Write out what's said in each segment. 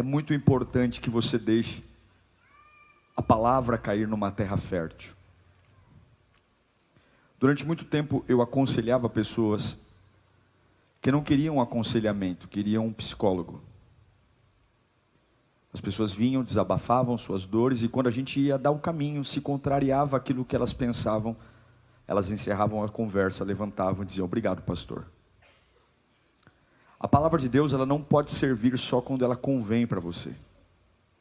muito importante que você deixe a palavra cair numa terra fértil. Durante muito tempo eu aconselhava pessoas que não queriam um aconselhamento, queriam um psicólogo. As pessoas vinham, desabafavam suas dores, e quando a gente ia dar o caminho, se contrariava aquilo que elas pensavam, elas encerravam a conversa, levantavam e diziam: obrigado, pastor. A palavra de Deus, ela não pode servir só quando ela convém para você.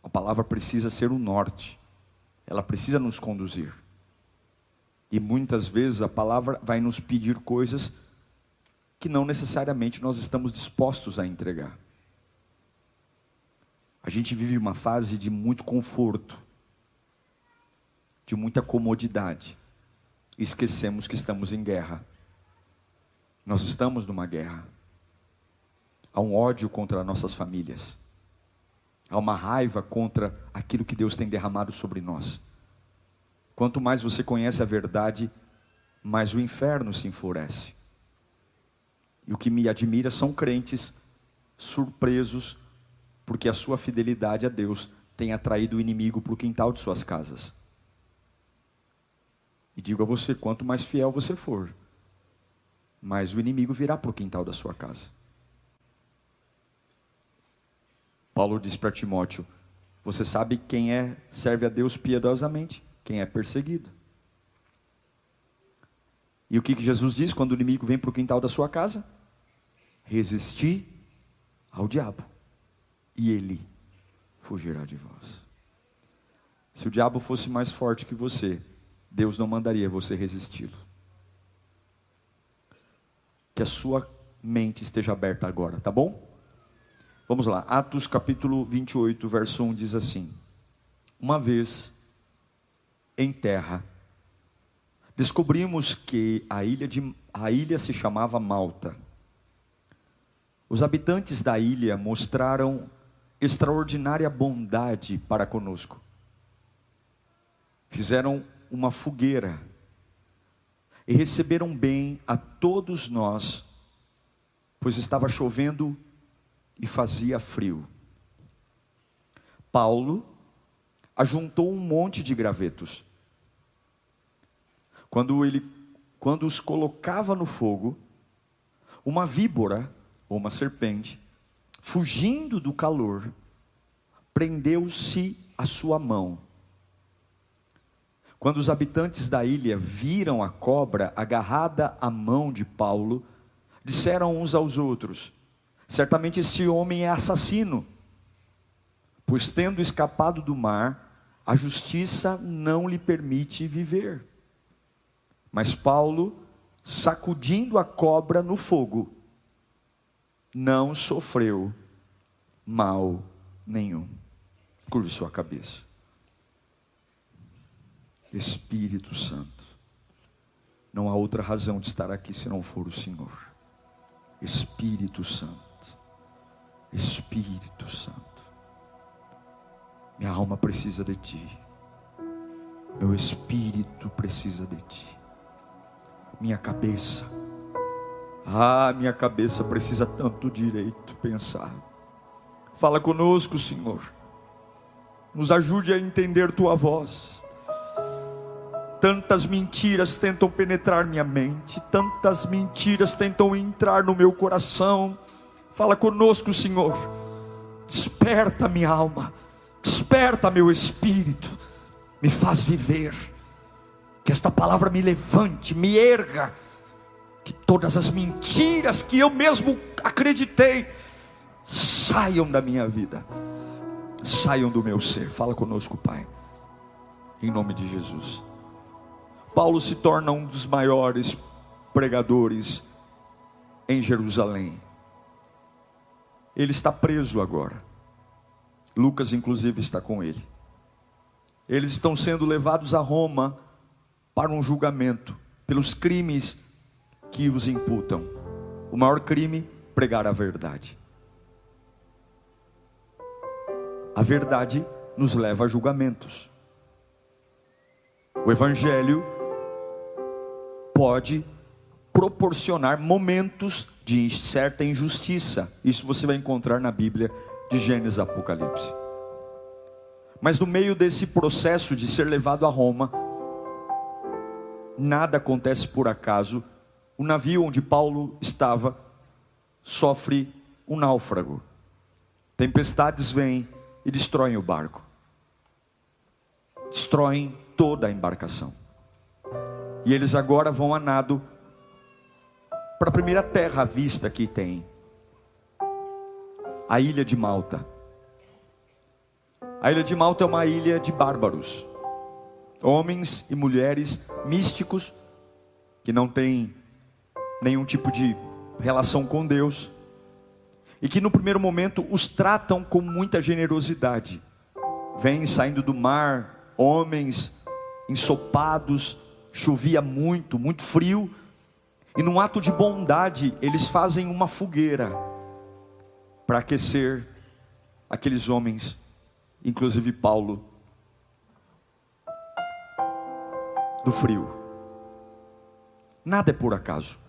A palavra precisa ser o norte. Ela precisa nos conduzir. E muitas vezes a palavra vai nos pedir coisas que não necessariamente nós estamos dispostos a entregar. A gente vive uma fase de muito conforto, de muita comodidade. E esquecemos que estamos em guerra. Nós estamos numa guerra. Há um ódio contra nossas famílias. Há uma raiva contra aquilo que Deus tem derramado sobre nós. Quanto mais você conhece a verdade, mais o inferno se enfurece. E o que me admira são crentes surpresos, porque a sua fidelidade a Deus tem atraído o inimigo para o quintal de suas casas. E digo a você, quanto mais fiel você for, mais o inimigo virá para o quintal da sua casa. Paulo diz para Timóteo: você sabe quem serve a Deus piedosamente? Quem é perseguido. E o que Jesus diz quando o inimigo vem para o quintal da sua casa? Resisti ao diabo, e ele fugirá de vós. Se o diabo fosse mais forte que você, Deus não mandaria você resisti-lo. Que a sua mente esteja aberta agora, tá bom? Vamos lá, Atos capítulo 28, verso 1 diz assim: uma vez em terra, descobrimos que a ilha se chamava Malta. Os habitantes da ilha mostraram extraordinária bondade para conosco. Fizeram uma fogueira e receberam bem a todos nós, pois estava chovendo e fazia frio. Paulo ajuntou um monte de gravetos. Quando os colocava no fogo, uma víbora, ou uma serpente, fugindo do calor, prendeu-se à sua mão. Quando os habitantes da ilha viram a cobra agarrada à mão de Paulo, disseram uns aos outros: certamente este homem é assassino, pois tendo escapado do mar, a justiça não lhe permite viver. Mas Paulo, sacudindo a cobra no fogo, não sofreu mal nenhum. Curve sua cabeça. Espírito Santo, não há outra razão de estar aqui se não for o Senhor. Espírito Santo, Espírito Santo, minha alma precisa de Ti, meu espírito precisa de Ti, minha cabeça precisa tanto direito pensar. Fala conosco, Senhor, nos ajude a entender Tua voz. Tantas mentiras tentam penetrar minha mente, tantas mentiras tentam entrar no meu coração. Fala conosco, Senhor. Desperta minha alma, desperta meu espírito, me faz viver. Que esta palavra me levante, me erga. Que todas as mentiras que eu mesmo acreditei saiam da minha vida, saiam do meu ser. Fala conosco, Pai, em nome de Jesus. Paulo se torna um dos maiores pregadores em Jerusalém. Ele está preso agora. Lucas inclusive está com ele. Eles estão sendo levados a Roma para um julgamento pelos crimes que os imputam. O maior crime, pregar a verdade. A verdade nos leva a julgamentos. O Evangelho pode proporcionar momentos de certa injustiça. Isso você vai encontrar na Bíblia de Gênesis a Apocalipse. Mas no meio desse processo de ser levado a Roma, nada acontece por acaso. O navio onde Paulo estava sofre um náufrago. Tempestades vêm e destroem o barco. Destroem toda a embarcação. E eles agora vão a nado para a primeira terra à vista que tem, a ilha de Malta. A ilha de Malta é uma ilha de bárbaros, homens e mulheres místicos, que não têm nenhum tipo de relação com Deus, e que no primeiro momento os tratam com muita generosidade. Vêm saindo do mar, homens ensopados, chovia muito, muito frio, e num ato de bondade, eles fazem uma fogueira para aquecer aqueles homens, inclusive Paulo, do frio. Nada é por acaso.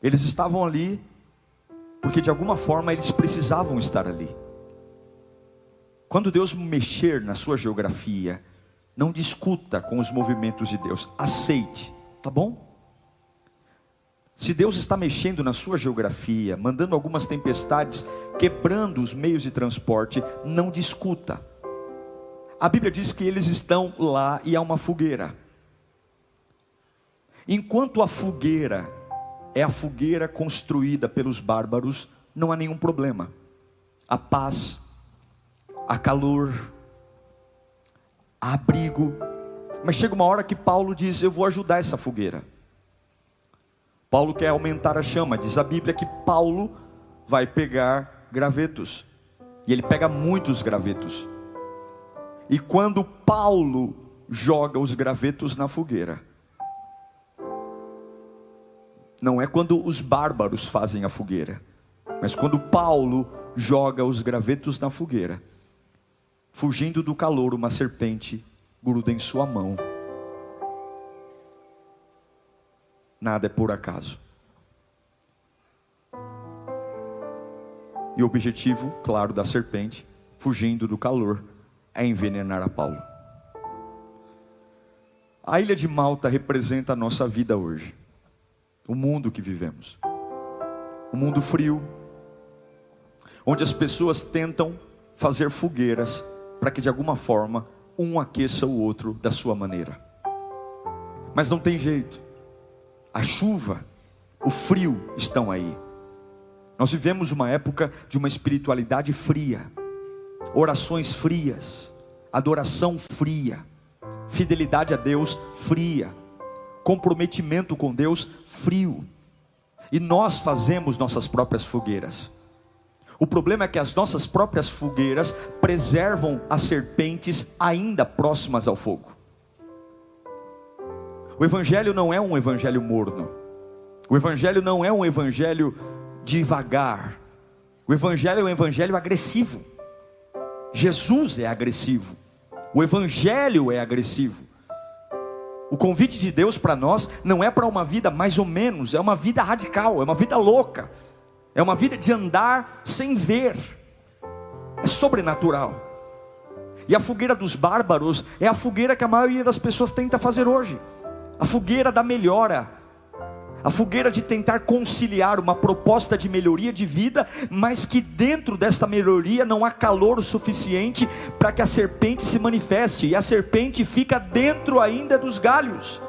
Eles estavam ali porque de alguma forma eles precisavam estar ali. Quando Deus mexer na sua geografia, não discuta com os movimentos de Deus, aceite, tá bom? Se Deus está mexendo na sua geografia, mandando algumas tempestades, quebrando os meios de transporte, não discuta. A Bíblia diz que eles estão lá e há uma fogueira. Enquanto a fogueira é a fogueira construída pelos bárbaros, não há nenhum problema. Há paz, há calor, há abrigo. Mas chega uma hora que Paulo diz: eu vou ajudar essa fogueira. Paulo quer aumentar a chama. Diz a Bíblia que Paulo vai pegar gravetos. E ele pega muitos gravetos. E quando Paulo joga os gravetos na fogueira, não é quando os bárbaros fazem a fogueira, mas quando Paulo joga os gravetos na fogueira, fugindo do calor, uma serpente gruda em sua mão. Nada é por acaso. E o objetivo, claro, da serpente, fugindo do calor, é envenenar a Paulo. A ilha de Malta representa a nossa vida hoje, o mundo que vivemos, um mundo frio, onde as pessoas tentam fazer fogueiras para que de alguma forma um aqueça o outro da sua maneira. Mas não tem jeito. A chuva, o frio estão aí. Nós vivemos uma época de uma espiritualidade fria, orações frias, adoração fria, fidelidade a Deus fria, comprometimento com Deus frio. E nós fazemos nossas próprias fogueiras. O problema é que as nossas próprias fogueiras preservam as serpentes ainda próximas ao fogo. O evangelho não é um evangelho morno. O evangelho não é um evangelho devagar. O evangelho é um evangelho agressivo. Jesus é agressivo. O evangelho é agressivo. O convite de Deus para nós não é para uma vida mais ou menos, é uma vida radical, é uma vida louca, é uma vida de andar sem ver, é sobrenatural. E a fogueira dos bárbaros é a fogueira que a maioria das pessoas tenta fazer hoje, a fogueira da melhora, a fogueira de tentar conciliar uma proposta de melhoria de vida, mas que dentro dessa melhoria não há calor o suficiente para que a serpente se manifeste, e a serpente fica dentro ainda dos galhos.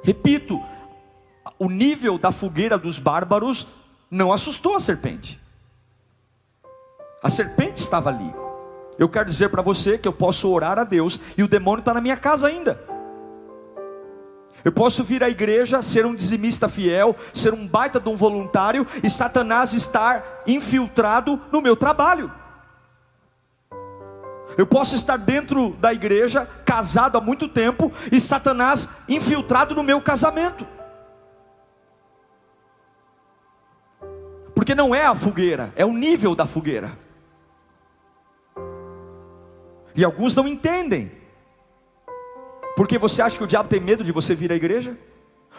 Repito, o nível da fogueira dos bárbaros não assustou a serpente. A serpente estava ali. Eu quero dizer para você que eu posso orar a Deus e o demônio está na minha casa ainda. Eu posso vir à igreja, ser um dizimista fiel, ser um baita de um voluntário, e Satanás estar infiltrado no meu trabalho. Eu posso estar dentro da igreja, casado há muito tempo, e Satanás infiltrado no meu casamento. Porque não é a fogueira, é o nível da fogueira. E alguns não entendem. Porque você acha que o diabo tem medo de você vir à igreja?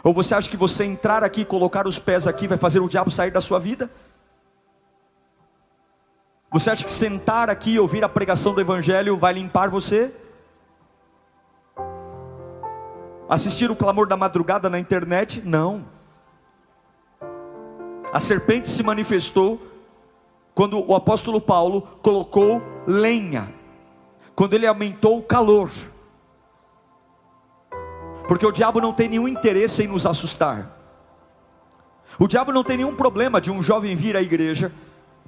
Ou você acha que você entrar aqui e colocar os pés aqui vai fazer o diabo sair da sua vida? Você acha que sentar aqui e ouvir a pregação do Evangelho vai limpar você? Assistir o clamor da madrugada na internet? Não. A serpente se manifestou quando o apóstolo Paulo colocou lenha, quando ele aumentou o calor. Porque o diabo não tem nenhum interesse em nos assustar. O diabo não tem nenhum problema de um jovem vir à igreja,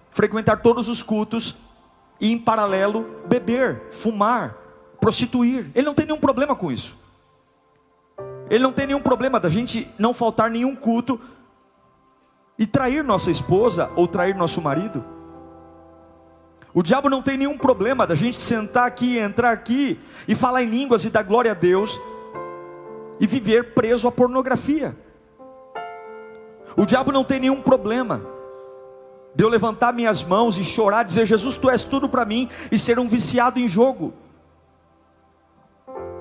frequentar todos os cultos e em paralelo beber, fumar, prostituir. Ele não tem nenhum problema com isso. Ele não tem nenhum problema da gente não faltar nenhum culto e trair nossa esposa ou trair nosso marido. O diabo não tem nenhum problema da gente sentar aqui, entrar aqui e falar em línguas e dar glória a Deus e viver preso à pornografia. O diabo não tem nenhum problema de eu levantar minhas mãos e chorar, dizer: Jesus, tu és tudo para mim, e ser um viciado em jogo.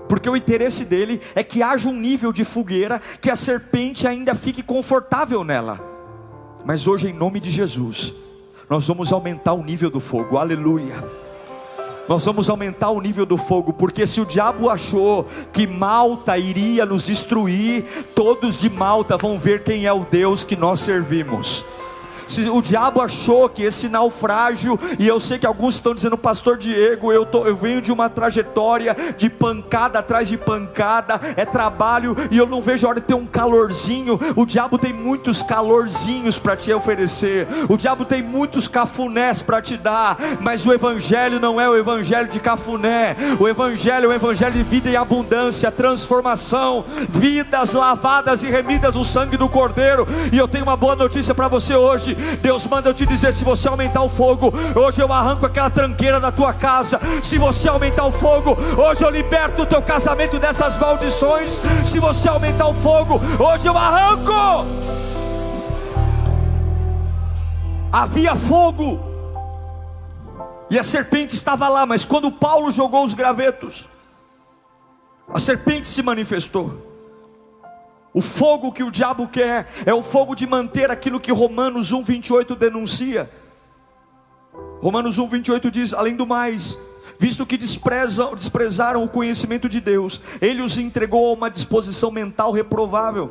Porque o interesse dele é que haja um nível de fogueira, que a serpente ainda fique confortável nela. Mas hoje, em nome de Jesus, nós vamos aumentar o nível do fogo. Aleluia. Nós vamos aumentar o nível do fogo, porque se o diabo achou que Malta iria nos destruir, todos de Malta vão ver quem é o Deus que nós servimos. Se o diabo achou que esse naufrágio, e eu sei que alguns estão dizendo: pastor Diego, eu venho de uma trajetória de pancada atrás de pancada, é trabalho, e eu não vejo a hora de ter um calorzinho. O diabo tem muitos calorzinhos para te oferecer, o diabo tem muitos cafunés para te dar, mas o evangelho não é o evangelho de cafuné. O evangelho é o evangelho de vida e abundância, transformação, vidas lavadas e remidas no sangue do Cordeiro. E eu tenho uma boa notícia para você hoje. Deus manda eu te dizer: se você aumentar o fogo, hoje eu arranco aquela tranqueira da tua casa. Se você aumentar o fogo, hoje eu liberto o teu casamento dessas maldições. Se você aumentar o fogo, hoje eu arranco. Havia fogo e a serpente estava lá, mas quando Paulo jogou os gravetos, a serpente se manifestou. O fogo que o diabo quer é o fogo de manter aquilo que Romanos 1:28 denuncia. Romanos 1:28 diz: além do mais, visto que desprezaram o conhecimento de Deus, Ele os entregou a uma disposição mental reprovável,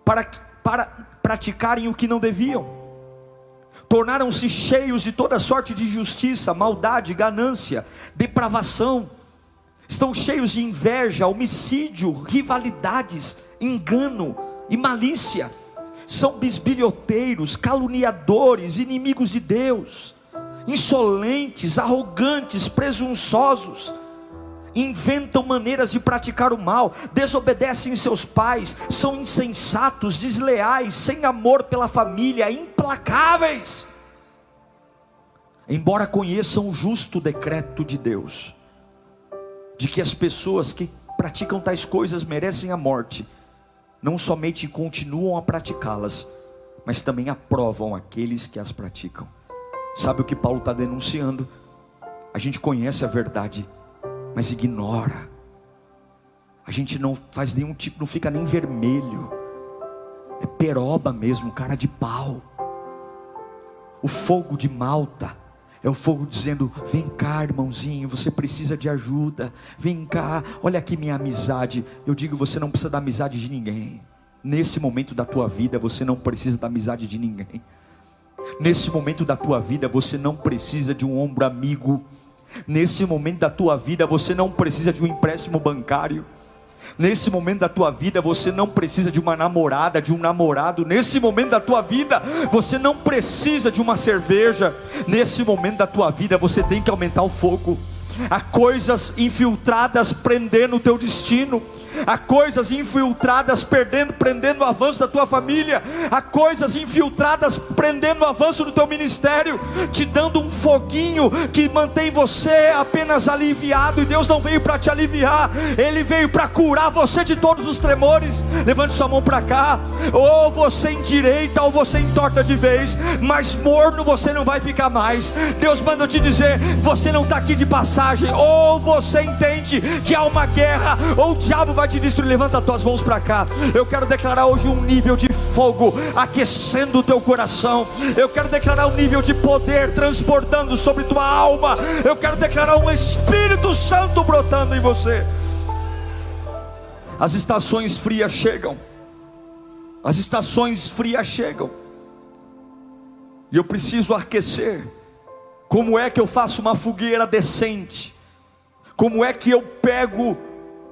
para praticarem o que não deviam. Tornaram-se cheios de toda sorte de injustiça, maldade, ganância, depravação. Estão cheios de inveja, homicídio, rivalidades, engano e malícia. São bisbilhoteiros, caluniadores, inimigos de Deus, insolentes, arrogantes, presunçosos. Inventam maneiras de praticar o mal, desobedecem seus pais, são insensatos, desleais, sem amor pela família, implacáveis. Embora conheçam o justo decreto de Deus, de que as pessoas que praticam tais coisas merecem a morte, não somente continuam a praticá-las, mas também aprovam aqueles que as praticam. Sabe o que Paulo está denunciando? A gente conhece a verdade, mas ignora. A gente não faz nenhum tipo, não fica nem vermelho, é peroba mesmo, cara de pau. O fogo de Malta é o fogo dizendo: vem cá, irmãozinho, você precisa de ajuda. Vem cá, olha aqui minha amizade. Eu digo: você não precisa da amizade de ninguém. Nesse momento da tua vida, você não precisa da amizade de ninguém. Nesse momento da tua vida, você não precisa de um ombro amigo. Nesse momento da tua vida, você não precisa de um empréstimo bancário. Nesse momento da tua vida, você não precisa de uma namorada, de um namorado. Nesse momento da tua vida, você não precisa de uma cerveja. Nesse momento da tua vida, você tem que aumentar o fogo. Há coisas infiltradas prendendo o teu destino. Há coisas infiltradas prendendo o avanço da tua família. Há coisas infiltradas prendendo o avanço do teu ministério, te dando um foguinho que mantém você apenas aliviado. E Deus não veio para te aliviar, Ele veio para curar você de todos os tremores. Levante sua mão para cá. Ou você endireita ou você entorta de vez, mas morno você não vai ficar mais. Deus manda eu te dizer: você não está aqui de passagem, passagem: ou você entende que há uma guerra, ou o diabo vai te destruir. Levanta as tuas mãos para cá. Eu quero declarar hoje um nível de fogo aquecendo o teu coração. Eu quero declarar um nível de poder transbordando sobre tua alma. Eu quero declarar um Espírito Santo brotando em você. As estações frias chegam. As estações frias chegam. E eu preciso aquecer. Como é que eu faço uma fogueira decente? Como é que eu pego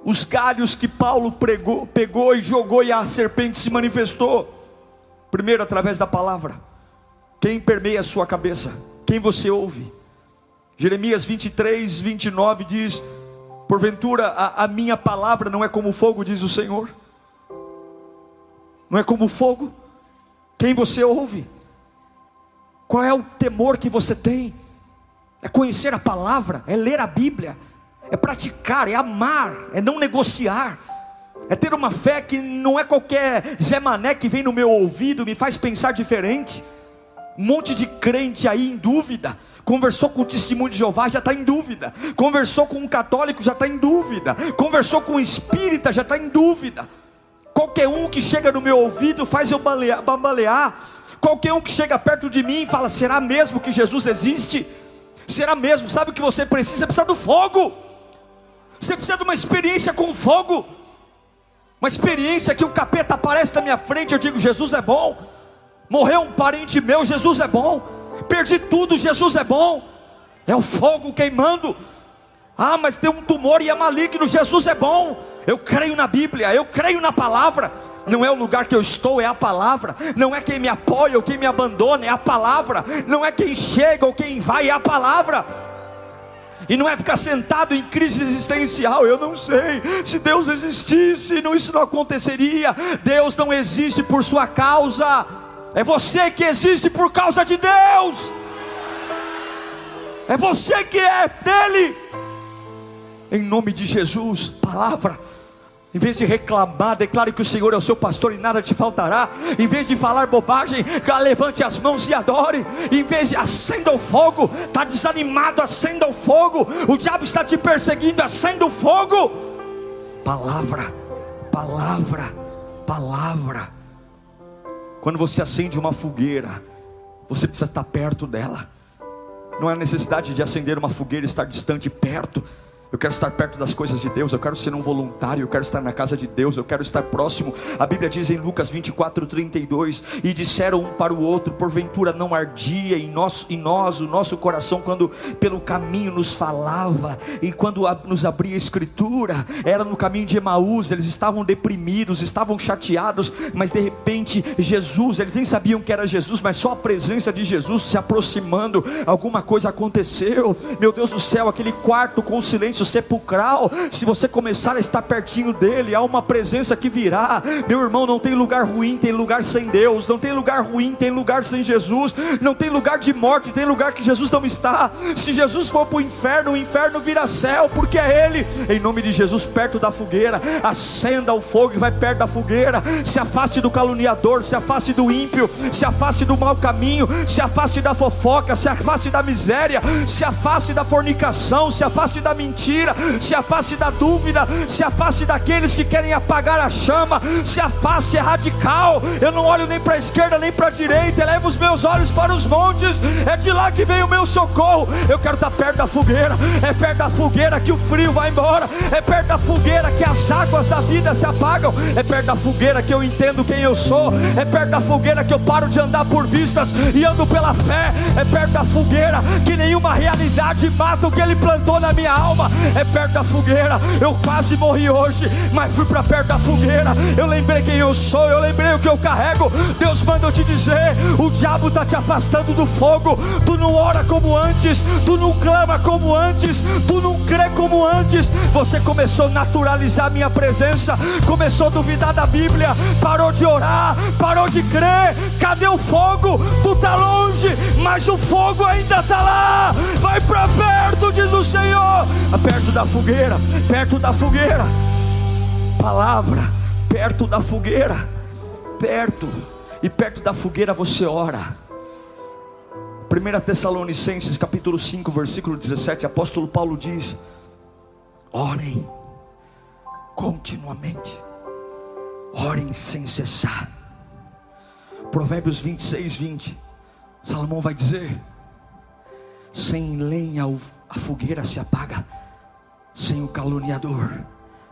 os galhos que Paulo pegou e jogou, e a serpente se manifestou? Primeiro, através da palavra. Quem permeia a sua cabeça? Quem você ouve? Jeremias 23, 29 diz: porventura a minha palavra não é como fogo, diz o Senhor. Não é como fogo? Quem você ouve? Qual é o temor que você tem? É conhecer a palavra, é ler a Bíblia, é praticar, é amar, é não negociar, é ter uma fé que não é qualquer Zé Mané que vem no meu ouvido, me faz pensar diferente. Um monte de crente aí em dúvida, conversou com o testemunho de Jeová, já está em dúvida, conversou com um católico, já está em dúvida, conversou com um espírita, já está em dúvida. Qualquer um que chega no meu ouvido faz eu bambalear. Qualquer um que chega perto de mim e fala: será mesmo que Jesus existe? Será mesmo? Sabe o que você precisa? Você precisa do fogo. Você precisa de uma experiência com fogo. Uma experiência que o capeta aparece na minha frente, eu digo: Jesus é bom. Morreu um parente meu, Jesus é bom. Perdi tudo, Jesus é bom. É o fogo queimando. Ah, mas tem um tumor e é maligno, Jesus é bom. Eu creio na Bíblia, eu creio na palavra. Não é o lugar que eu estou, é a palavra. Não é quem me apoia ou quem me abandona, é a palavra. Não é quem chega ou quem vai, é a palavra. E não é ficar sentado em crise existencial: eu não sei, se Deus existisse, isso não aconteceria. Deus não existe por sua causa, é você que existe por causa de Deus. É você que é dele. Em nome de Jesus, palavra. Em vez de reclamar, declare que o Senhor é o seu pastor e nada te faltará. Em vez de falar bobagem, levante as mãos e adore. Em vez de acenda o fogo, está desanimado, acenda o fogo. O diabo está te perseguindo, acenda o fogo. Palavra, palavra, palavra. Quando você acende uma fogueira, você precisa estar perto dela. Não há necessidade de acender uma fogueira e estar distante, perto. Eu quero estar perto das coisas de Deus, eu quero ser um voluntário, eu quero estar na casa de Deus, eu quero estar próximo. A Bíblia diz em Lucas 24, 32: e disseram um para o outro: porventura não ardia em nós o nosso coração, quando pelo caminho nos falava, e quando nos abria a Escritura? Era no caminho de Emaús, eles estavam deprimidos, estavam chateados, mas de repente Jesus, eles nem sabiam que era Jesus, mas só a presença de Jesus se aproximando, alguma coisa aconteceu. Meu Deus do céu, aquele quarto com silêncio sepulcral, se você começar a estar pertinho dele, há uma presença que virá. Meu irmão, não tem lugar ruim, tem lugar sem Deus. Não tem lugar ruim, tem lugar sem Jesus. Não tem lugar de morte, tem lugar que Jesus não está. Se Jesus for para o inferno vira céu, porque é ele. Em nome de Jesus, perto da fogueira, acenda o fogo e vai perto da fogueira. Se afaste do caluniador, se afaste do ímpio, se afaste do mau caminho, se afaste da fofoca, se afaste da miséria, se afaste da fornicação, se afaste da mentira, se afaste da dúvida, se afaste daqueles que querem apagar a chama, se afaste, é radical. Eu não olho nem para a esquerda nem para a direita, elevo os meus olhos para os montes, é de lá que vem o meu socorro. Eu quero estar perto da fogueira, é perto da fogueira que o frio vai embora, é perto da fogueira que as águas da vida se apagam, é perto da fogueira que eu entendo quem eu sou, é perto da fogueira que eu paro de andar por vistas e ando pela fé, é perto da fogueira que nenhuma realidade mata o que ele plantou na minha alma, é perto da fogueira. Eu quase morri hoje, mas fui para perto da fogueira. Eu lembrei quem eu sou, eu lembrei o que eu carrego. Deus manda eu te dizer: o diabo está te afastando do fogo. Tu não ora como antes, tu não clama como antes, tu não crê como antes. Você começou a naturalizar a minha presença, começou a duvidar da Bíblia, parou de orar, parou de crer. Cadê o fogo? Tu está longe, mas o fogo ainda está lá. Vai para perto, diz o Senhor. Perto da fogueira, perto da fogueira. Palavra, perto da fogueira. Perto. E perto da fogueira você ora. 1 Tessalonicenses capítulo 5, versículo 17, apóstolo Paulo diz: orem continuamente, orem sem cessar. Provérbios 26, 20, Salomão vai dizer: sem lenha a fogueira se apaga, sem o caluniador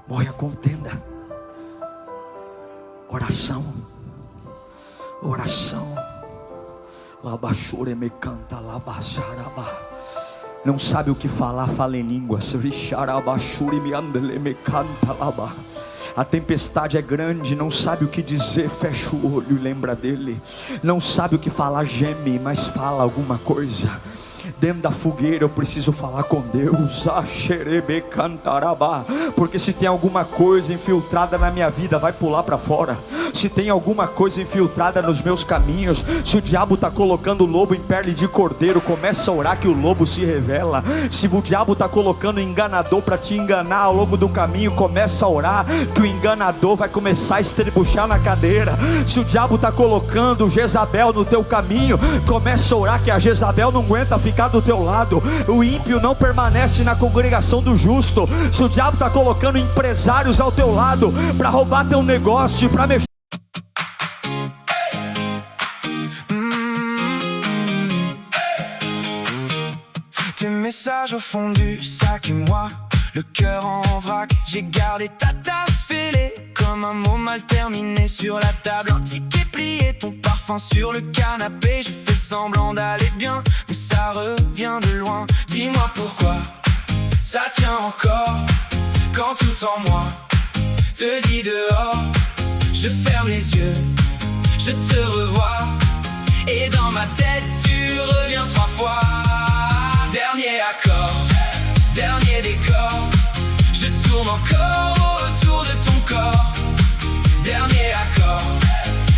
morre a contenda. Oração, oração. Labachure me canta, labacharaba. Não sabe o que falar, fala em línguas. Richarabachure me andele me canta, laba. A tempestade é grande, não sabe o que dizer, fecha o olho e lembra dele. Não sabe o que falar, geme, mas fala alguma coisa. Dentro da fogueira eu preciso falar com Deus. Porque se tem alguma coisa infiltrada na minha vida, vai pular para fora. Se tem alguma coisa infiltrada nos meus caminhos, se o diabo está colocando o lobo em pele de cordeiro, começa a orar que o lobo se revela. Se o diabo está colocando enganador para te enganar ao longo do caminho, começa a orar que o enganador vai começar a estrebuchar na cadeira. Se o diabo está colocando Jezabel no teu caminho, começa a orar que a Jezabel não aguenta ficar do teu lado. O ímpio não permanece na congregação do justo. Se o diabo está colocando empresários ao teu lado para roubar teu negócio, para mexer. Tes messages au fond du sac et moi, le cœur en vrac. J'ai gardé ta tasse fêlée comme un mot mal terminé sur la table. Un ticket plié, ton parfum sur le canapé. Je fais semblant d'aller bien, mais ça revient de loin. Dis-moi pourquoi ça tient encore quand tout en moi te dit dehors. Je ferme les yeux, je te revois, et dans ma tête tu reviens 3 fois. Dernier accord, dernier décor. Je tourne encore autour de ton corps. Dernier accord,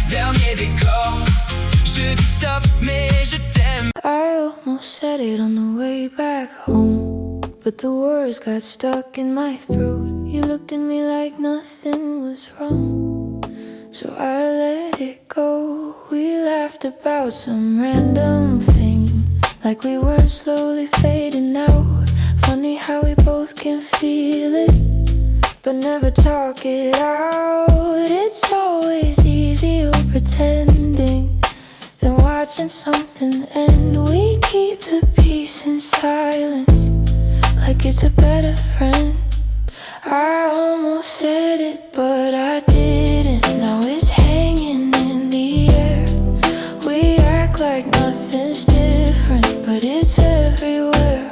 dernier décor. Je dis stop, mais je t'aime. I almost said it on the way back home, but the words got stuck in my throat. You looked at me like nothing was wrong, so I let it go. We laughed about some random thing, like we were slowly fading out. Funny how we both can feel it, but never talk it out. It's always easier pretending than watching something end. We keep the peace in silence, like it's a better friend. I almost said it, but I didn't. Now it's hanging in the air. We act like nothing's different, but it's everywhere.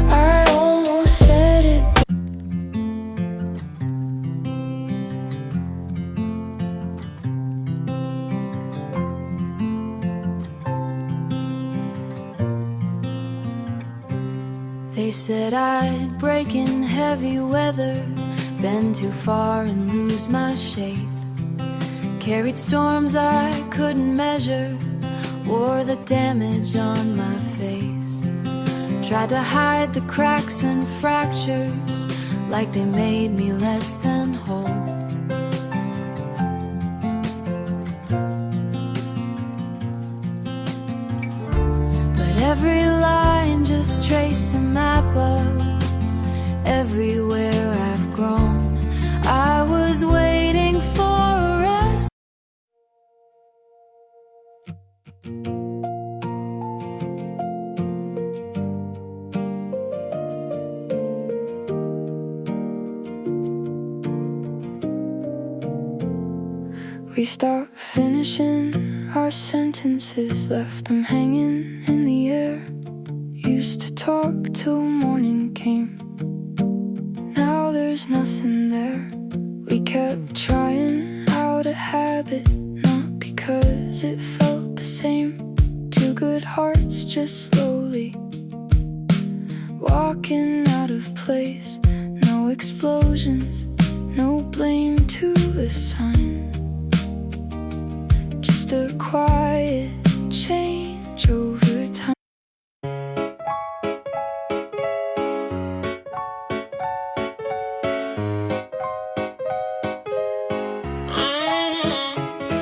I almost said it. They said I'd break in heavy weather, bend too far and lose my shape. Carried storms I couldn't measure, wore the damage on my face. Tried to hide the cracks and fractures, like they made me less than whole. But every line just traced the map of everywhere I've grown. I was waiting for a rest. We stopped finishing our sentences, left them hanging in the air. Used to talk till morning came, now there's nothing there. We kept trying out a habit, not because it felt the same. Two good hearts just slowly walking out of place. No explosions, no blame to assign, just a quiet change over time.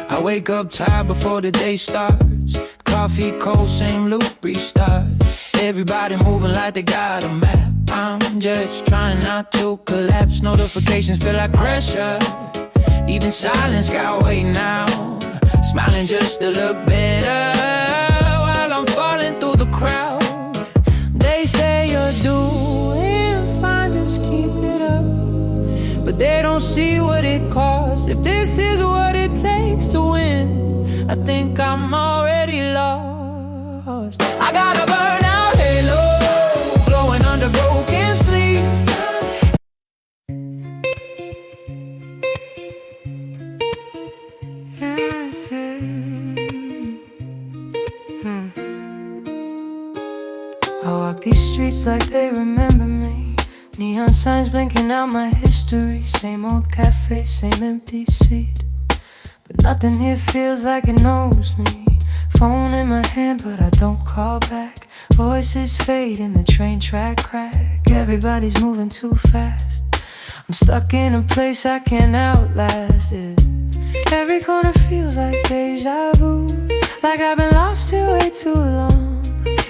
I wake up tired before the day starts. off, feet cold, same loop, restart. Everybody moving like they got a map. I'm just trying not to collapse. Notifications feel like pressure. Even silence got weight now. Smiling just to look better while I'm falling through the crowd. They say you're doing fine, just keep it up. But they don't see what it costs. If this is what it takes to win, I think I'm already lost. I got a burnout halo, glowing under broken sleep. I walk these streets like they remember me. Neon signs blinking out my history. Same old cafe, same empty seat. But nothing here feels like it knows me. Phone in my hand but I don't call back. Voices fade in the train track crack. Everybody's moving too fast. I'm stuck in a place I can't outlast it. Every corner feels like deja vu. Like I've been lost here way too long.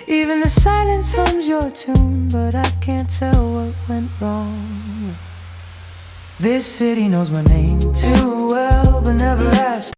Even the silence hums your tune, but I can't tell what went wrong. This city knows my name too well, but never asked.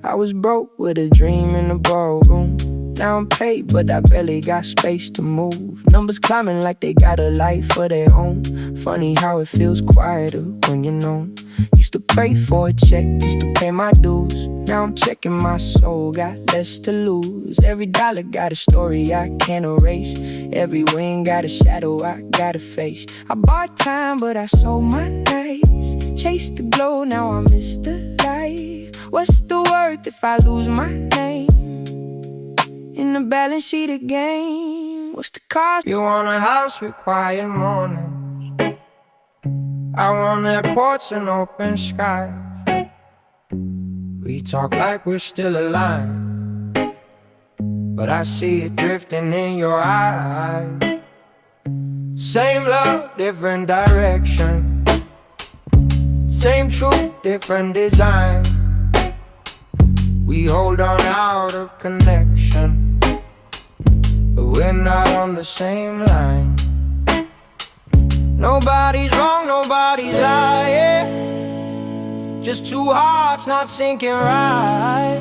I was broke with a dream in the ballroom. Now I'm paid, but I barely got space to move. Numbers climbing like they got a life of their own. Funny how it feels quieter when you're known. Used to pray for a check just to pay my dues. Now I'm checking my soul, got less to lose. Every dollar got a story I can't erase. Every win got a shadow I gotta face. I bought time, but I sold my nights. Chased the glow, now I miss the light. What's the worth if I lose my name in the balance sheet again? What's the cost? You want a house with quiet mornings. I want airports and open sky. We talk like we're still alive, but I see it drifting in your eyes. Same love, different direction. Same truth, different design. We hold on out of connection, but we're not on the same line. Nobody's wrong, nobody's lying. Just two hearts not syncing right.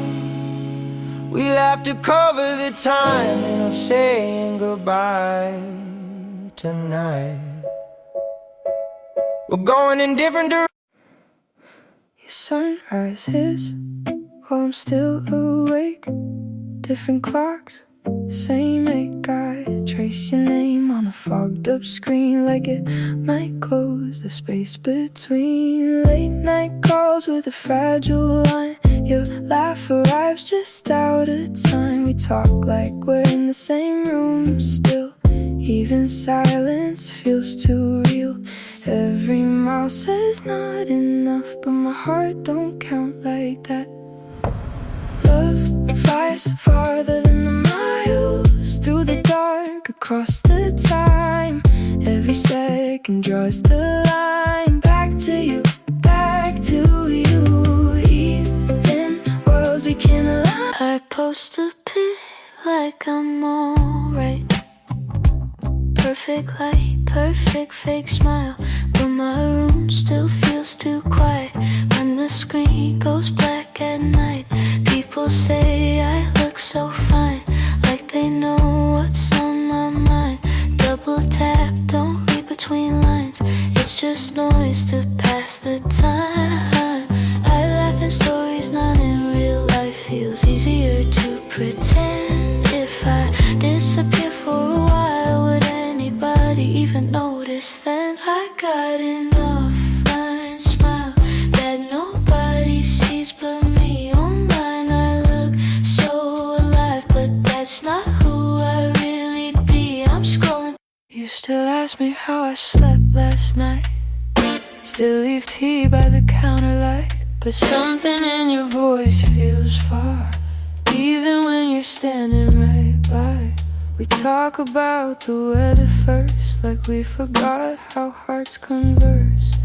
We'll have to cover the timing of saying goodbye tonight. We're going in different directions. Your sunrise hits while I'm still awake. Different clocks, same make I trace your name on a fogged up screen, like it might close the space between. Late night calls with a fragile line. Your laugh arrives just out of time. We talk like we're in the same room still. Even silence feels too real. Every mile says not enough, but my heart don't count like that. Love flies farther than the miles, through the dark, across the time. Every second draws the line. Back to you, back to you. Even worlds we can't align. I post a pic like I'm alright. Perfect light, perfect fake smile, but my room still feels too quiet. When the screen goes black at night, people say I look so fine, like they know what's on my mind. Double tap, don't read between lines. It's just noise to pass the time. I laugh in stories, not in real life. Feels easier to pretend. If I disappear for a while, would anybody even notice then? I got an offline smile that nobody sees but me. Online I look so alive, but that's not who I really be. I'm scrolling. You still ask me how I slept last night. Still leave tea by the counter light, but something in your voice feels far, even when you're standing right by. We talk about the weather first, like we forgot how hearts converse.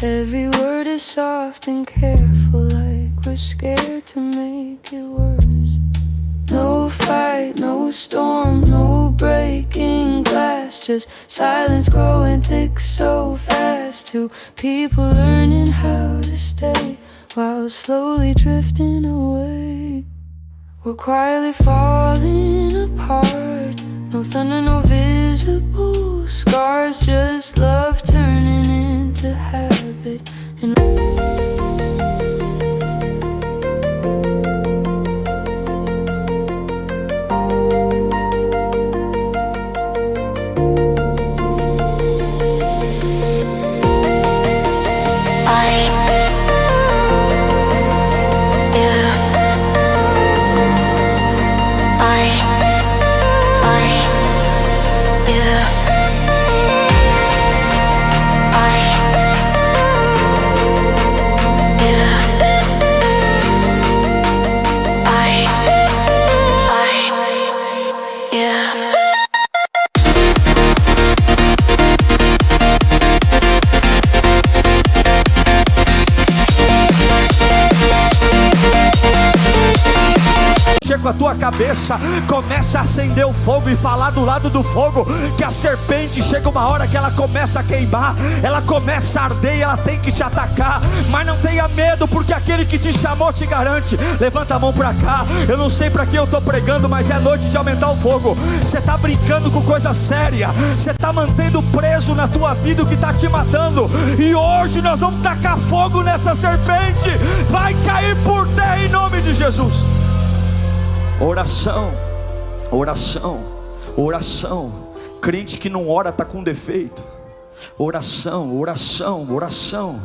Every word is soft and careful, like we're scared to make it worse. No fight, no storm, no breaking glass, just silence growing thick so fast. Two people learning how to stay while slowly drifting away. We're quietly falling apart. No thunder, no visible scars, just love turning into habit. And com a tua cabeça, começa a acender o fogo e falar do lado do fogo que a serpente chega uma hora que ela começa a queimar, ela começa a arder e ela tem que te atacar, mas não tenha medo, porque aquele que te chamou te garante. Levanta a mão pra cá. Eu não sei pra que eu tô pregando, mas é noite de aumentar o fogo. Você tá brincando com coisa séria, você tá mantendo preso na tua vida o que tá te matando, e hoje nós vamos tacar fogo nessa serpente, vai cair por terra em nome de Jesus. Oração, oração, oração. Crente que não ora está com defeito. Oração, oração, oração.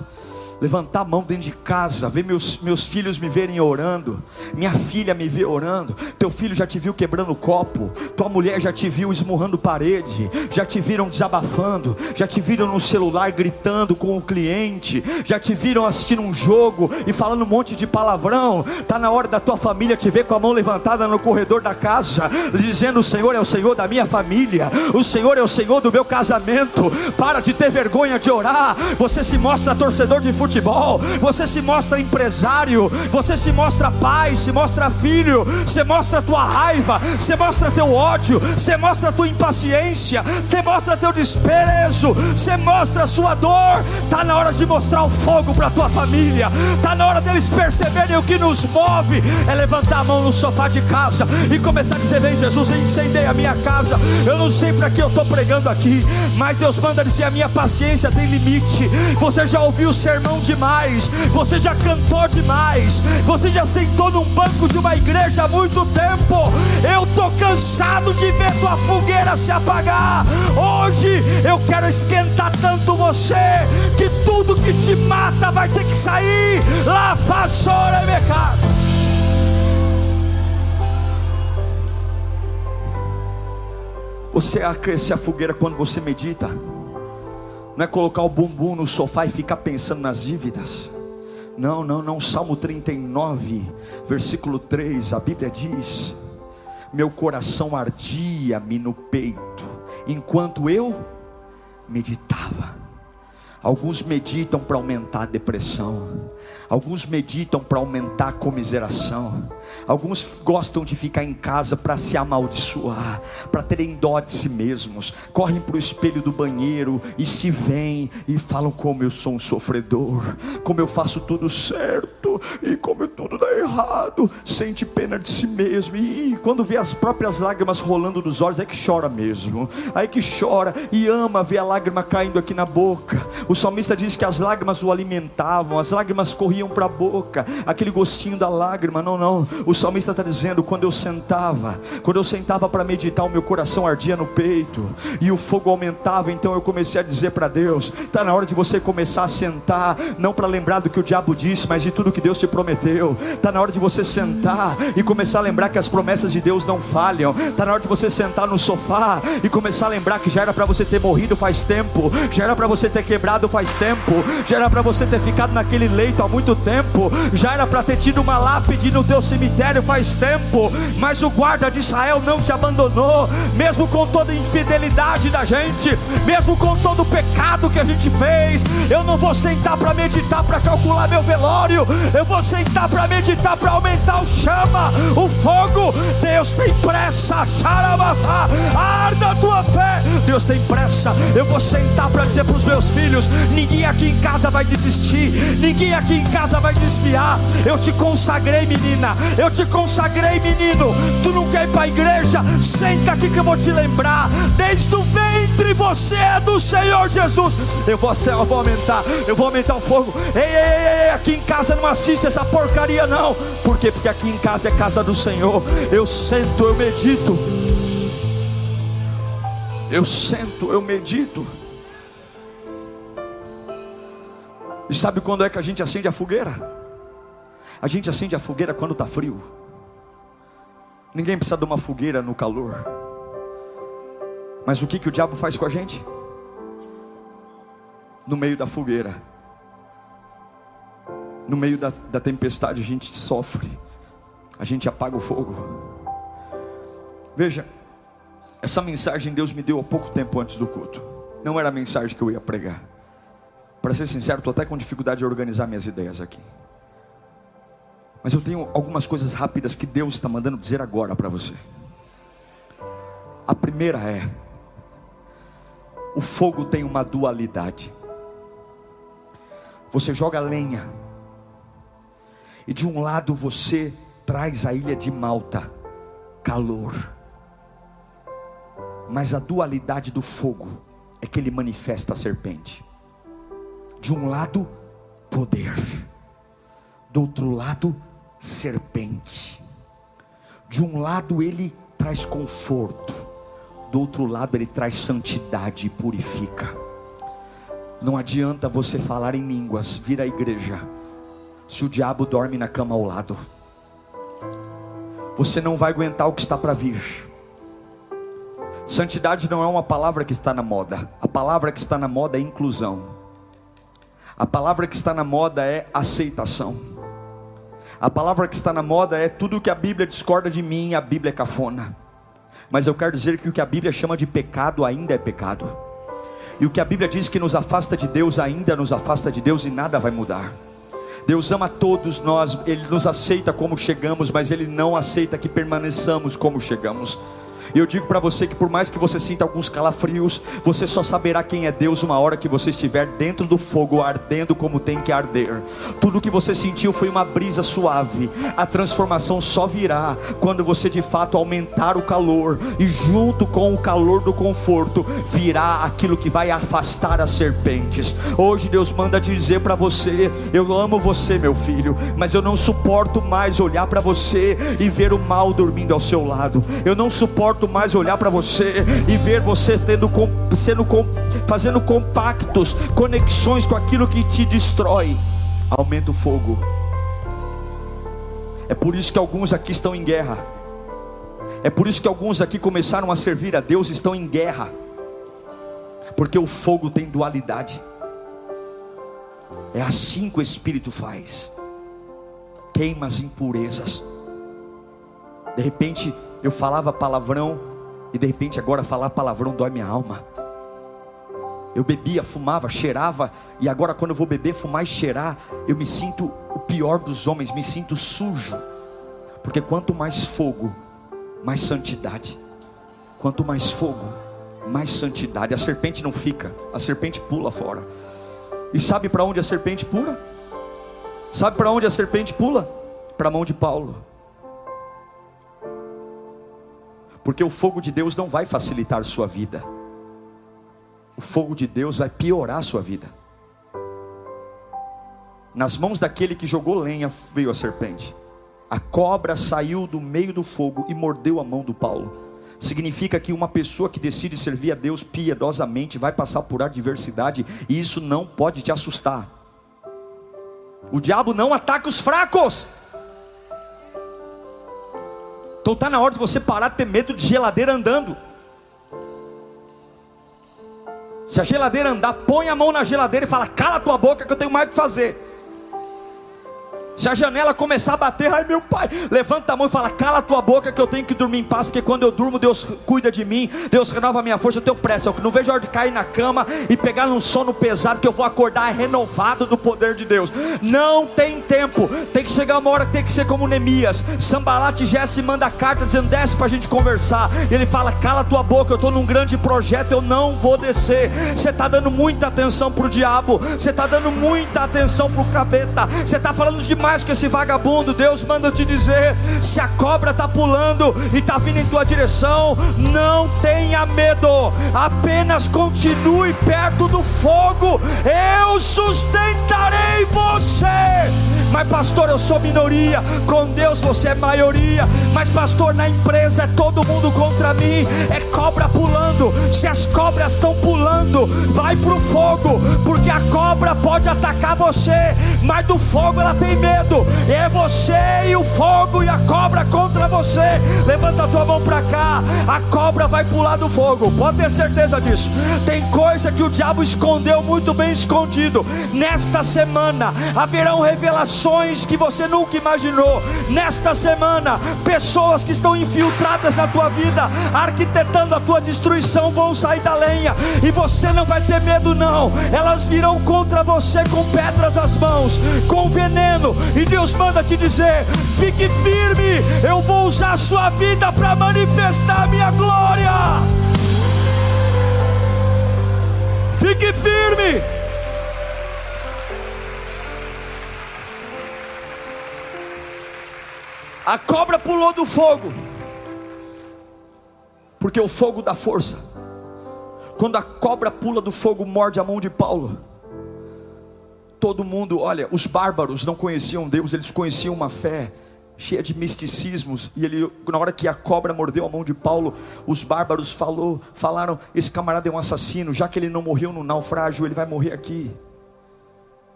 Levantar a mão dentro de casa, ver meus filhos me verem orando, minha filha me vê orando, teu filho já te viu quebrando copo, tua mulher já te viu esmurrando parede, já te viram desabafando, já te viram no celular gritando com o cliente, já te viram assistindo um jogo e falando um monte de palavrão. Está na hora da tua família te ver com a mão levantada no corredor da casa, dizendo: o Senhor é o Senhor da minha família, o Senhor é o Senhor do meu casamento. Para de ter vergonha de orar. Você se mostra torcedor de futebol, você se mostra empresário, você se mostra pai, se mostra filho, você mostra a tua raiva, você mostra teu ódio, você mostra a tua impaciência, você mostra teu desprezo, você mostra a sua dor. Está na hora de mostrar o fogo para a tua família, está na hora deles perceberem o que nos move. É levantar a mão no sofá de casa e começar a dizer: vem Jesus, incendeia a minha casa. Eu não sei para que eu estou pregando aqui, mas Deus manda dizer: a minha paciência tem limite. Você já ouviu o sermão demais, você já cantou demais, você já sentou num banco de uma igreja há muito tempo. Eu tô cansado de ver tua fogueira se apagar. Hoje eu quero esquentar tanto você que tudo que te mata vai ter que sair. Lá façora e pecado. Você aquece a fogueira quando você medita. Não é colocar o bumbum no sofá e ficar pensando nas dívidas. Não, não, não. Salmo 39, versículo 3, a Bíblia diz: meu coração ardia-me no peito enquanto eu meditava. Alguns meditam para aumentar a depressão, alguns meditam para aumentar a comiseração, alguns gostam de ficar em casa para se amaldiçoar, para terem dó de si mesmos, correm para o espelho do banheiro e se veem e falam: como eu sou um sofredor, como eu faço tudo certo e como tudo dá errado. Sente pena de si mesmo e quando vê as próprias lágrimas rolando dos olhos, é que chora mesmo, aí que chora e ama ver a lágrima caindo aqui na boca. O salmista diz que as lágrimas o alimentavam, as lágrimas corriam para a boca, aquele gostinho da lágrima. Não, não, o salmista está dizendo: quando eu sentava para meditar, o meu coração ardia no peito e o fogo aumentava. Então eu comecei a dizer para Deus: está na hora de você começar a sentar, não para lembrar do que o diabo disse, mas de tudo que Deus te prometeu. Está na hora de você sentar e começar a lembrar que as promessas de Deus não falham. Está na hora de você sentar no sofá e começar a lembrar que já era para você ter morrido faz tempo, já era para você ter quebrado faz tempo, já era para você ter ficado naquele leito há muito tempo, já era para ter tido uma lápide no teu cemitério faz tempo. Mas o guarda de Israel não te abandonou, mesmo com toda a infidelidade da gente, mesmo com todo o pecado que a gente fez. Eu não vou sentar para meditar, para calcular meu velório. Eu vou sentar para meditar, para aumentar o chama, o fogo. Deus tem pressa, xaramafá, arda a tua fé. Deus tem pressa. Eu vou sentar para dizer para os meus filhos: ninguém aqui em casa vai desistir, ninguém aqui em casa vai desviar. Eu te consagrei, menina, eu te consagrei, menino. Tu não quer ir para a igreja? Senta aqui que eu vou te lembrar. Desde o ventre você é do Senhor Jesus. Eu vou aumentar o fogo. Ei, aqui em casa não assiste essa porcaria não. Por quê? Porque aqui em casa é casa do Senhor. Eu sento, eu medito. Eu sento, eu medito. E sabe quando é que a gente acende a fogueira? A gente acende a fogueira quando está frio. Ninguém precisa de uma fogueira no calor. Mas o que o diabo faz com a gente? No meio da fogueira, no meio da tempestade, a gente sofre, a gente apaga o fogo. Veja, essa mensagem Deus me deu há pouco tempo antes do culto. Não era a mensagem que eu ia pregar. Para ser sincero, estou até com dificuldade de organizar minhas ideias aqui. Mas eu tenho algumas coisas rápidas que Deus está mandando dizer agora para você. A primeira é: o fogo tem uma dualidade. Você joga lenha, e de um lado você traz a ilha de Malta, calor. Mas a dualidade do fogo é que ele manifesta a serpente. De um lado, poder. Do outro lado, serpente. De um lado ele traz conforto, do outro lado ele traz santidade e purifica. Não adianta você falar em línguas, vir à igreja, se o diabo dorme na cama ao lado. Você não vai aguentar o que está para vir. Santidade não é uma palavra que está na moda. A palavra que está na moda é inclusão. A palavra que está na moda é aceitação. A palavra que está na moda é: tudo que a Bíblia discorda de mim, a Bíblia é cafona. Mas eu quero dizer que o que a Bíblia chama de pecado ainda é pecado. E o que a Bíblia diz que nos afasta de Deus ainda nos afasta de Deus, e nada vai mudar. Deus ama todos nós, Ele nos aceita como chegamos, mas Ele não aceita que permaneçamos como chegamos. E eu digo para você que por mais que você sinta alguns calafrios, você só saberá quem é Deus uma hora que você estiver dentro do fogo, ardendo como tem que arder. Tudo que você sentiu foi uma brisa suave. A transformação só virá quando você de fato aumentar o calor, e junto com o calor do conforto virá aquilo que vai afastar as serpentes. Hoje Deus manda dizer para você: eu amo você, meu filho, mas eu não suporto mais olhar para você e ver o mal dormindo ao seu lado. Eu não suporto mais olhar para você e ver você fazendo compactos, conexões com aquilo que te destrói. Aumenta o fogo. É por isso que alguns aqui estão em guerra. É por isso que alguns aqui começaram a servir a Deus, estão em guerra, porque o fogo tem dualidade. É assim que o Espírito faz. Queima as impurezas. De repente eu falava palavrão, e de repente agora falar palavrão dói minha alma. Eu bebia, fumava, cheirava, e agora quando eu vou beber, fumar e cheirar, eu me sinto o pior dos homens, me sinto sujo. Porque quanto mais fogo, mais santidade. Quanto mais fogo, mais santidade. A serpente não fica, a serpente pula fora. E sabe para onde a serpente pula? Sabe para onde a serpente pula? Para a mão de Paulo. Porque o fogo de Deus não vai facilitar sua vida. O fogo de Deus vai piorar a sua vida. Nas mãos daquele que jogou lenha veio a serpente. A cobra saiu do meio do fogo e mordeu a mão do Paulo. Significa que uma pessoa que decide servir a Deus piedosamente vai passar por adversidade, e isso não pode te assustar. O diabo não ataca os fracos. Então está na hora de você parar de ter medo de geladeira andando. Se a geladeira andar, põe a mão na geladeira e fala: cala a tua boca que eu tenho mais o que fazer. Se a janela começar a bater, ai meu pai, levanta a mão e fala: cala a tua boca que eu tenho que dormir em paz, porque quando eu durmo Deus cuida de mim, Deus renova a minha força, eu tenho pressa, eu não vejo a hora de cair na cama e pegar num sono pesado, que eu vou acordar renovado do poder de Deus. Não tem tempo, tem que chegar uma hora que tem que ser como Neemias. Sambalat e Gesse manda carta dizendo: desce para a gente conversar, e ele fala: cala a tua boca, eu estou num grande projeto, eu não vou descer. Você está dando muita atenção para o diabo, você está dando muita atenção para o capeta, você está falando demais com esse vagabundo. Deus manda eu te dizer: se a cobra está pulando e está vindo em tua direção, não tenha medo, apenas continue perto do fogo, eu sustentarei você. Mas pastor, eu sou minoria, com Deus você é maioria. Mas pastor, na empresa é todo mundo contra mim, é cobra pulando. Se as cobras estão pulando, vai pro fogo, porque a cobra pode atacar você, mas do fogo ela tem medo. É você e o fogo e a cobra contra você. Levanta a tua mão para cá, a cobra vai pular do fogo, pode ter certeza disso. Tem coisa que o diabo escondeu muito bem escondido. Nesta semana haverão revelações que você nunca imaginou. Nesta semana, pessoas que estão infiltradas na tua vida, arquitetando a tua destruição, vão sair da lenha, e você não vai ter medo não. Elas virão contra você com pedras nas mãos, com veneno, e Deus manda te dizer: fique firme, eu vou usar a sua vida para manifestar a minha glória. Fique firme. A cobra pulou do fogo, porque o fogo dá força. Quando a cobra pula do fogo, morde a mão de Paulo. Todo mundo, olha, os bárbaros não conheciam Deus, eles conheciam uma fé cheia de misticismos. E ele, na hora que a cobra mordeu a mão de Paulo, os bárbaros falaram: esse camarada é um assassino, já que ele não morreu no naufrágio, ele vai morrer aqui,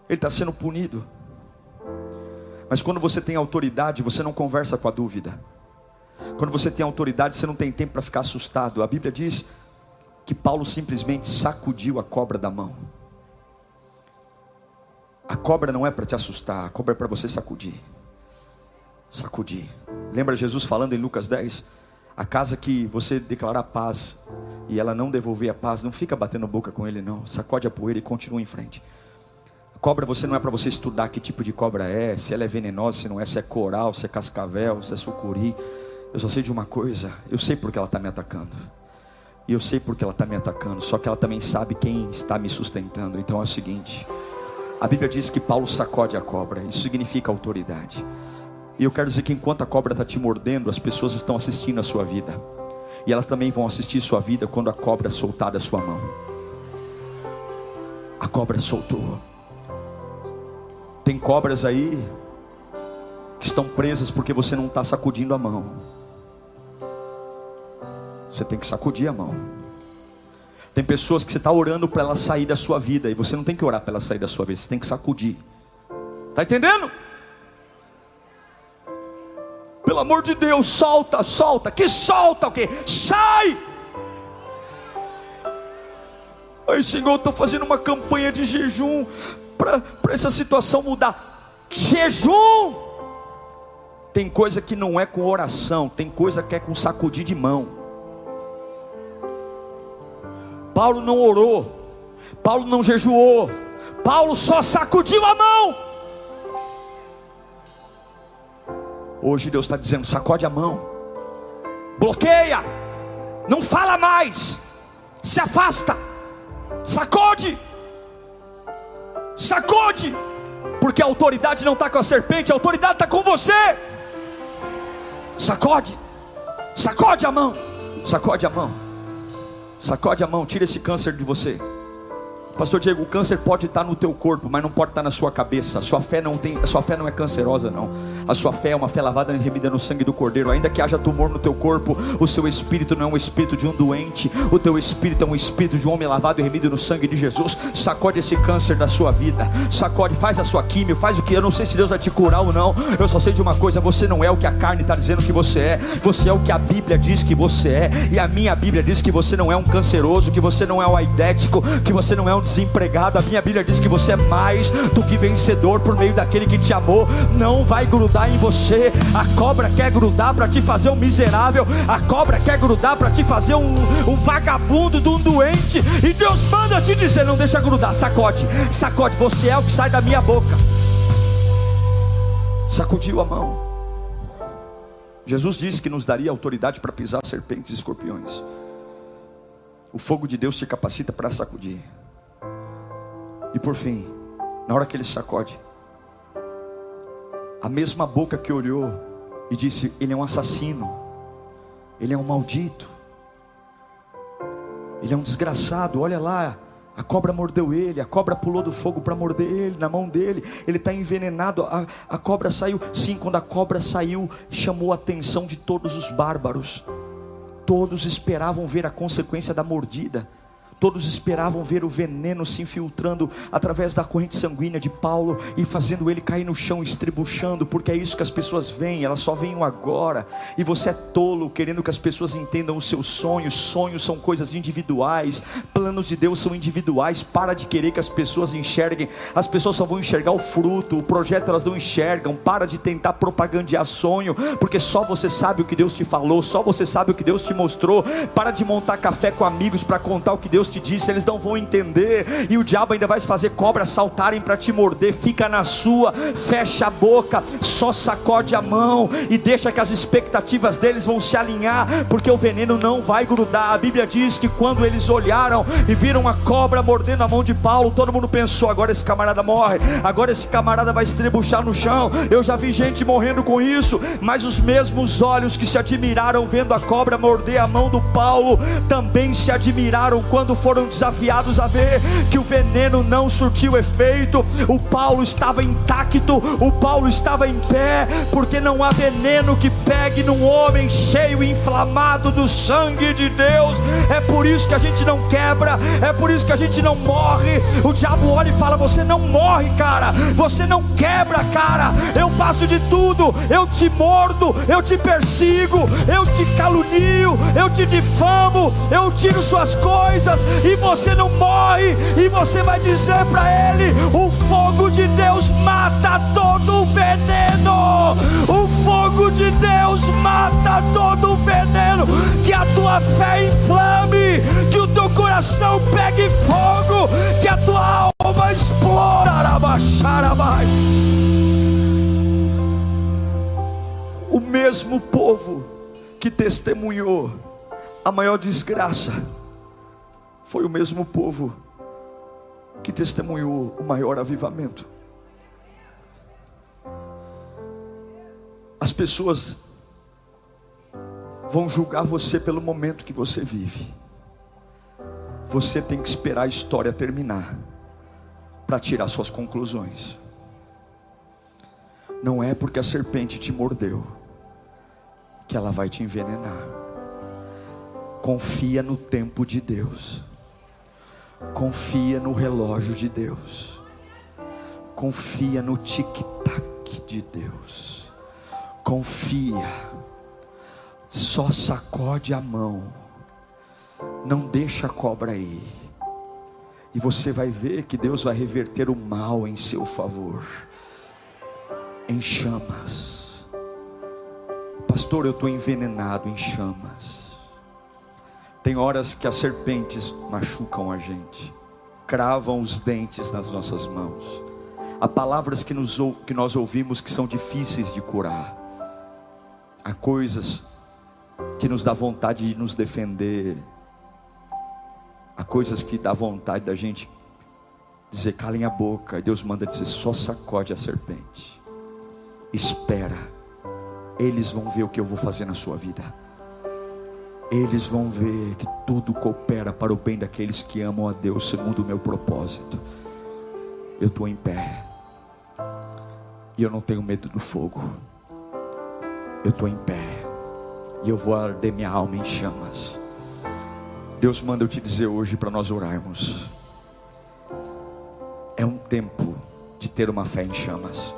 ele está sendo punido. Mas quando você tem autoridade, você não conversa com a dúvida. Quando você tem autoridade, você não tem tempo para ficar assustado. A Bíblia diz que Paulo simplesmente sacudiu a cobra da mão. A cobra não é para te assustar, a cobra é para você sacudir. Sacudir. Lembra Jesus falando em Lucas 10? A casa que você declarar paz e ela não devolver a paz, não fica batendo boca com ele não. Sacode a poeira e continua em frente. A cobra você não é para você estudar que tipo de cobra é, se ela é venenosa, se não é, se é coral, se é cascavel, se é sucuri. Eu só sei de uma coisa, eu sei porque ela está me atacando. E eu sei porque ela está me atacando, só que ela também sabe quem está me sustentando. Então é o seguinte, a Bíblia diz que Paulo sacode a cobra, isso significa autoridade. E eu quero dizer que enquanto a cobra está te mordendo, as pessoas estão assistindo a sua vida. E elas também vão assistir sua vida quando a cobra soltar da sua mão. A cobra soltou. Tem cobras aí que estão presas porque você não está sacudindo a mão. Você tem que sacudir a mão. Tem pessoas que você está orando para ela sair da sua vida, e você não tem que orar para ela sair da sua vida, você tem que sacudir. Está entendendo? Pelo amor de Deus, solta, solta. Que solta o quê? Sai! Ai Senhor, estou fazendo uma campanha de jejum para essa situação mudar. Jejum! Tem coisa que não é com oração, tem coisa que é com sacudir de mão. Paulo não orou, Paulo não jejuou, Paulo só sacudiu a mão. Hoje Deus está dizendo: sacode a mão, bloqueia, não fala mais, se afasta, sacode, sacode, porque a autoridade não está com a serpente, a autoridade está com você. Sacode, sacode a mão, sacode a mão, sacode a mão, tira esse câncer de você. Pastor Diego, o câncer pode estar no teu corpo, mas não pode estar na sua cabeça. A sua fé não é cancerosa, não. A sua fé é uma fé lavada e remida no sangue do Cordeiro. Ainda que haja tumor no teu corpo, o seu espírito não é um espírito de um doente. O teu espírito é um espírito de um homem lavado e remido no sangue de Jesus. Sacode esse câncer da sua vida. Sacode, faz a sua químio, faz o que. Eu não sei se Deus vai te curar ou não. Eu só sei de uma coisa: você não é o que a carne está dizendo que você é. Você é o que a Bíblia diz que você é. E a minha Bíblia diz que você não é um canceroso, que você não é um aidético, que você não é um desempregado. A minha Bíblia diz que você é mais do que vencedor por meio daquele que te amou. Não vai grudar em você. A cobra quer grudar para te fazer um miserável. A cobra quer grudar para te fazer um vagabundo, de um doente. E Deus manda te dizer: não deixa grudar. Sacode, sacode. Você é o que sai da minha boca. Sacudiu a mão. Jesus disse que nos daria autoridade para pisar serpentes e escorpiões. O fogo de Deus te capacita para sacudir. E por fim, na hora que ele sacode, a mesma boca que olhou e disse: ele é um assassino, ele é um maldito, ele é um desgraçado, olha lá, a cobra mordeu ele, a cobra pulou do fogo para morder ele, na mão dele, ele está envenenado, a cobra saiu. Sim, quando a cobra saiu, chamou a atenção de todos os bárbaros. Todos esperavam ver a consequência da mordida. Todos esperavam ver o veneno se infiltrando através da corrente sanguínea de Paulo e fazendo ele cair no chão estribuchando, porque é isso que as pessoas veem, elas só veem o agora. E você é tolo querendo que as pessoas entendam os seus sonhos. Sonhos são coisas individuais, planos de Deus são individuais. Para de querer que as pessoas enxerguem. As pessoas só vão enxergar o fruto, o projeto elas não enxergam. Para de tentar propagandear sonho, porque só você sabe o que Deus te falou, só você sabe o que Deus te mostrou. Para de montar café com amigos para contar o que Deus te disse, eles não vão entender, e o diabo ainda vai fazer cobras saltarem para te morder. Fica na sua, fecha a boca, só sacode a mão e deixa que as expectativas deles vão se alinhar, porque o veneno não vai grudar. A Bíblia diz que quando eles olharam e viram a cobra mordendo a mão de Paulo, todo mundo pensou: agora esse camarada morre, agora esse camarada vai estrebuchar no chão. Eu já vi gente morrendo com isso, mas os mesmos olhos que se admiraram vendo a cobra morder a mão do Paulo, também se admiraram quando foram desafiados a ver que o veneno não surtiu efeito. O Paulo estava intacto, o Paulo estava em pé, porque não há veneno que pegue num homem cheio e inflamado do sangue de Deus. É por isso que a gente não quebra, é por isso que a gente não morre. O diabo olha e fala: você não morre, cara, você não quebra, cara. Eu faço de tudo, eu te mordo, eu te persigo, eu te calunio, eu te difamo, eu tiro suas coisas, e você não morre. E você vai dizer para ele: o fogo de Deus mata todo o veneno. O fogo de Deus mata todo o veneno. Que a tua fé inflame, que o teu coração pegue fogo, que a tua alma exploda. O mesmo povo que testemunhou a maior desgraça foi o mesmo povo que testemunhou o maior avivamento. As pessoas vão julgar você pelo momento que você vive. Você tem que esperar a história terminar para tirar suas conclusões. Não é porque a serpente te mordeu que ela vai te envenenar. Confia no tempo de Deus. Confia no relógio de Deus. Confia no tic-tac de Deus. Confia. Só sacode a mão. Não deixa a cobra ir. E você vai ver que Deus vai reverter o mal em seu favor. Em chamas. Pastor, eu estou envenenado em chamas. Tem horas que as serpentes machucam a gente, cravam os dentes nas nossas mãos. Há palavras que nós ouvimos que são difíceis de curar. Há coisas que nos dá vontade de nos defender. Há coisas que dá vontade da gente dizer: calem a boca. E Deus manda dizer: só sacode a serpente. Espera. Eles vão ver o que eu vou fazer na sua vida. eles vão ver que tudo coopera para o bem daqueles que amam a Deus segundo o meu propósito. Eu estou em pé, e eu não tenho medo do fogo. Eu estou em pé, e eu vou arder minha alma em chamas. Deus manda eu te dizer hoje para nós orarmos. É um tempo de ter uma fé em chamas.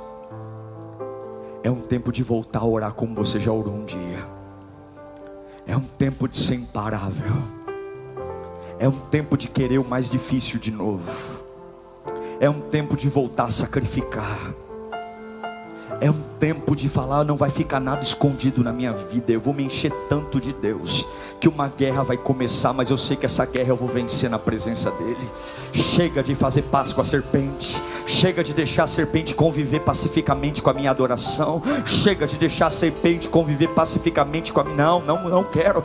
É um tempo de voltar a orar como você já orou um dia. É um tempo de ser imparável. É um tempo de querer o mais difícil de novo. É um tempo de voltar a sacrificar. É um tempo de falar, não vai ficar nada escondido na minha vida. Eu vou me encher tanto de Deus, que uma guerra vai começar, mas eu sei que essa guerra eu vou vencer na presença dEle. Chega de fazer paz com a serpente. Chega de deixar a serpente conviver pacificamente com a minha adoração. Chega de deixar a serpente conviver pacificamente com a minha... Não quero.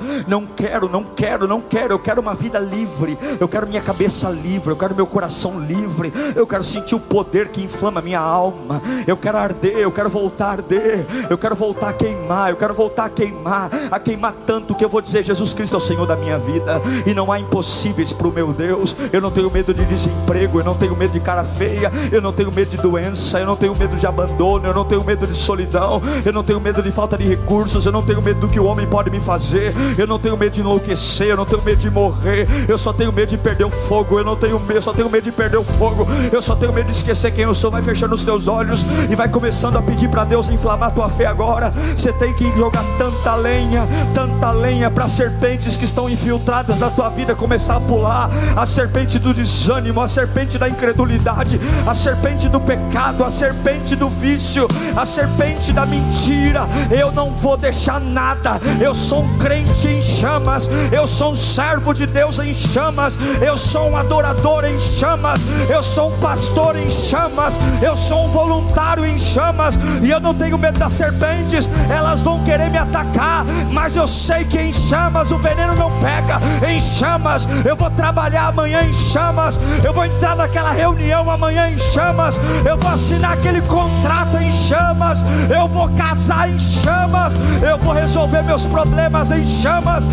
Eu quero uma vida livre. Eu quero minha cabeça livre. Eu quero meu coração livre. Eu quero sentir o poder que inflama a minha alma. Eu quero arder, eu quero voltar a arder. Eu quero voltar a queimar. Eu quero voltar a queimar tanto que eu vou dizer: Jesus Cristo é o Senhor da minha vida, e não há impossíveis para o meu Deus. Eu não tenho medo de desemprego, eu não tenho medo de cara feia, eu não tenho medo de doença, eu não tenho medo de abandono, eu não tenho medo de solidão, eu não tenho medo de falta de recursos, eu não tenho medo do que o homem pode me fazer, eu não tenho medo de enlouquecer, eu não tenho medo de morrer, eu só tenho medo de perder o fogo, eu só tenho medo de perder o fogo, eu só tenho medo de esquecer quem eu sou. Vai fechando os teus olhos e vai começando a pedir para Deus inflamar a tua fé agora. Você tem que jogar tanta lenha para serpentes que estão infiltradas na tua vida começar a pular. A serpente do desânimo, a serpente da incredulidade, a serpente do pecado, a serpente do vício, a serpente da mentira. Eu não vou deixar nada. Eu sou um crente em chamas, eu sou um servo de Deus em chamas, eu sou um adorador em chamas, eu sou um pastor em chamas, eu sou um voluntário em chamas. E eu não tenho medo das serpentes. Elas vão querer me atacar, mas eu sei que em chamas o veneno não pega. Em chamas eu vou trabalhar amanhã, em chamas eu vou entrar naquela reunião amanhã, em chamas eu vou assinar aquele contrato, em chamas eu vou casar, em chamas eu vou resolver meus problemas, em chamas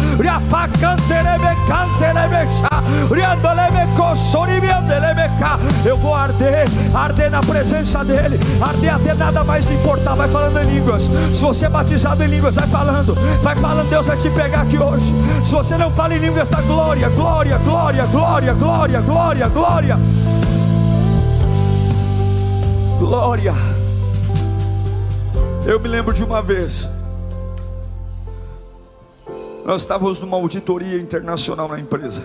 eu vou arder na presença dEle, arder até nada mais importar. Vai falando em línguas. Se você é batizado em línguas, vai falando, Deus vai te pegar aqui hoje. Se você não fala em línguas, dá glória, glória, glória, glória, glória, glória, glória, glória. Eu me lembro de uma vez, nós estávamos numa auditoria internacional na empresa.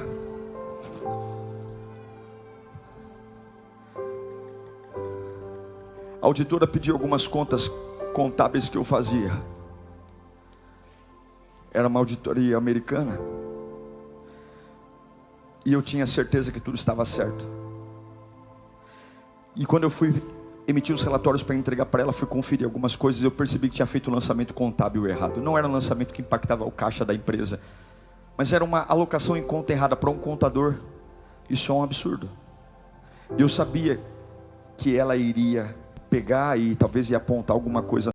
A auditora pediu algumas contas contábeis que eu fazia. Era uma auditoria americana, e eu tinha certeza que tudo estava certo. E quando eu fui emitir os relatórios para entregar para ela, fui conferir algumas coisas, eu percebi que tinha feito o lançamento contábil errado. Não era um lançamento que impactava o caixa da empresa, mas era uma alocação em conta errada. Para um contador, isso é um absurdo. Eu sabia que ela iria pegar e talvez ia apontar alguma coisa